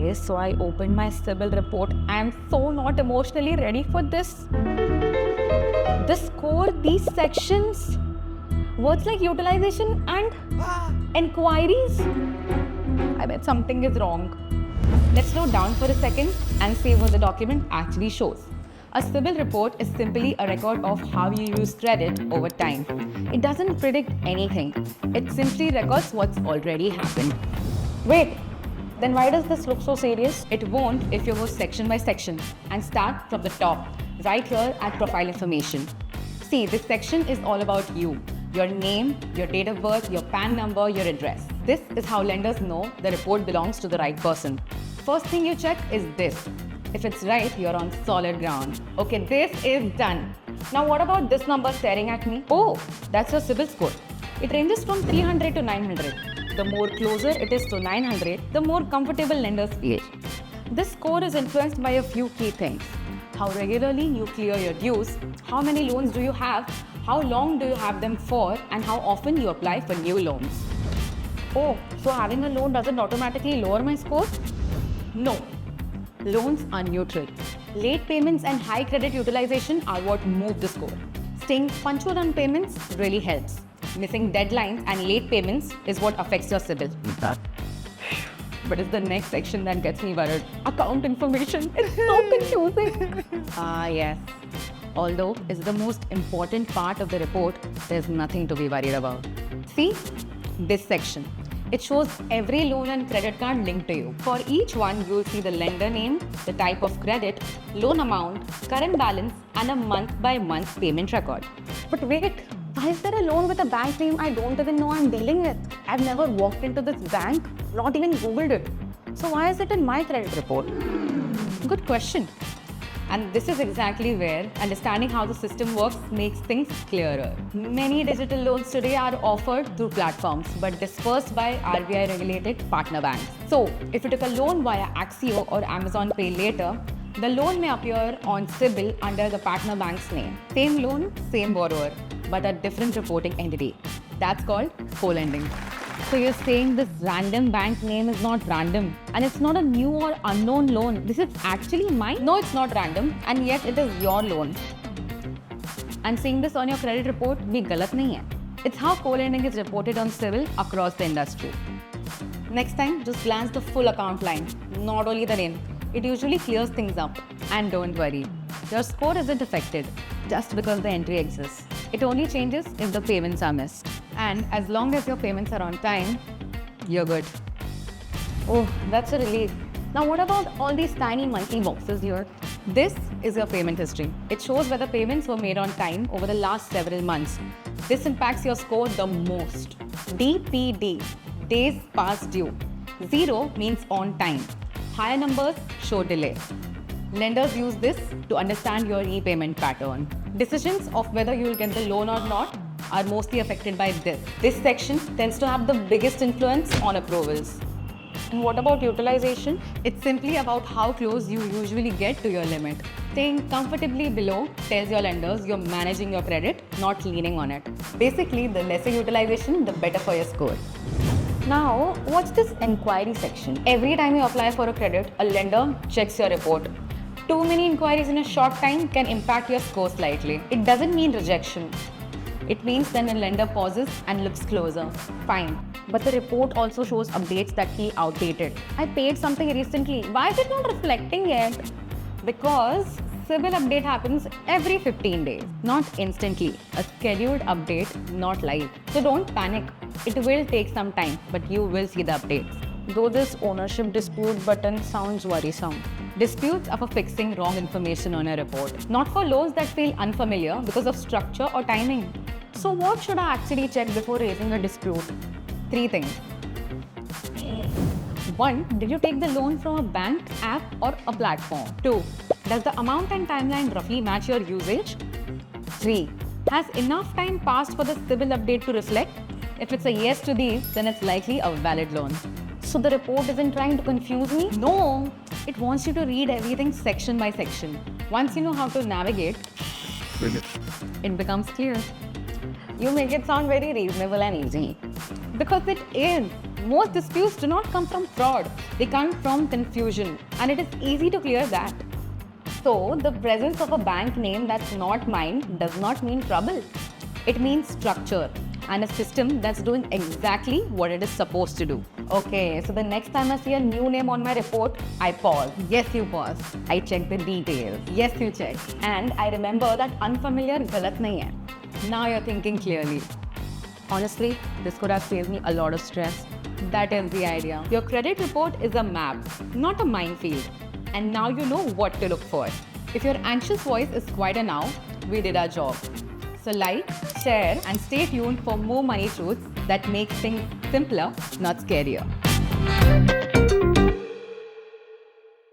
serious, so I opened my CIBIL report. I am so not emotionally ready for this. The score, these sections, words like utilization and inquiries. I bet something is wrong. Let's slow down for a second and see what the document actually shows. A CIBIL report is simply a record of how you use credit over time. It doesn't predict anything. It simply records what's already happened. Wait, then why does this look so serious? It won't if you go section by section and start from the top, right here at profile information. See, this section is all about you. Your name, your date of birth, your PAN number, your address. This is how lenders know the report belongs to the right person. First thing you check is this. If it's right, you're on solid ground. Okay, this is done. Now what about this number staring at me? Oh, that's your CIBIL score. It ranges from 300 to 900. The more closer it is to 900, the more comfortable lenders feel. This score is influenced by a few key things. How regularly you clear your dues, how many loans do you have, how long do you have them for, and how often you apply for new loans. Oh, so having a loan doesn't automatically lower my score? No. Loans are neutral. Late payments and high credit utilization are what move the score. Staying punctual on payments really helps. Missing deadlines and late payments is what affects your CIBIL. But it's the next section that gets me worried. Account information. It's so confusing. Yes. Although it's the most important part of the report, there's nothing to be worried about. See? This section. It shows every loan and credit card linked to you. For each one, you'll see the lender name, the type of credit, loan amount, current balance, and a month-by-month payment record. But wait, why is there a loan with a bank name I don't even know I'm dealing with? I've never walked into this bank, not even Googled it. So why is it in my credit report? Good question. And this is exactly where understanding how the system works makes things clearer. Many digital loans today are offered through platforms but dispersed by RBI regulated partner banks. So, if you took a loan via Axio or Amazon Pay later, the loan may appear on CIBIL under the partner bank's name. Same loan, same borrower, but a different reporting entity. That's called co-lending. So you're saying this random bank name is not random and it's not a new or unknown loan. This is actually mine? No, it's not random and yet it is your loan. And seeing this on your credit report bhi galat nahi hai. It's how co-lending is reported on CIBIL across the industry. Next time, just glance the full account line, not only the name. It usually clears things up. And don't worry, your score isn't affected just because the entry exists. It only changes if the payments are missed. And as long as your payments are on time, you're good. Oh, that's a relief. Now what about all these tiny monthly boxes here? This is your payment history. It shows whether payments were made on time over the last several months. This impacts your score the most. DPD, days past due. 0 means on time. Higher numbers show delay. Lenders use this to understand your repayment pattern. Decisions of whether you will get the loan or not are mostly affected by this. This section tends to have the biggest influence on approvals. And what about utilization? It's simply about how close you usually get to your limit. Staying comfortably below tells your lenders you're managing your credit, not leaning on it. Basically, the lesser utilization, the better for your score. Now, what's this inquiry section? Every time you apply for a credit, a lender checks your report. Too many inquiries in a short time can impact your score slightly. It doesn't mean rejection. It means then a lender pauses and looks closer. Fine. But the report also shows updates that feel outdated. I paid something recently. Why is it not reflecting yet? Because CIBIL update happens every 15 days, not instantly. A scheduled update, not live. So don't panic. It will take some time, but you will see the updates. Though this ownership dispute button sounds worrisome. Disputes are for fixing wrong information on a report, not for loans that feel unfamiliar because of structure or timing. So what should I actually check before raising a dispute? 3 things. 1. Did you take the loan from a bank, app or a platform? 2. Does the amount and timeline roughly match your usage? 3. Has enough time passed for the CIBIL update to reflect? If it's a yes to these, then it's likely a valid loan. So the report isn't trying to confuse me? No! It wants you to read everything section by section. Once you know how to navigate, it becomes clear. You make it sound very reasonable and easy. Because it is. Most disputes do not come from fraud, they come from confusion, and it is easy to clear that. So, the presence of a bank name that's not mine does not mean trouble. It means structure and a system that's doing exactly what it is supposed to do. Okay, so the next time I see a new name on my report, I pause. Yes, you pause. I check the details. Yes, you check. And I remember that unfamiliar galat nahi hai. Now you're thinking clearly. Honestly, this could have saved me a lot of stress. That is the idea. Your credit report is a map, not a minefield. And now you know what to look for. If your anxious voice is quieter now, we did our job. So like, share, and stay tuned for more money truths that make things simpler, not scarier.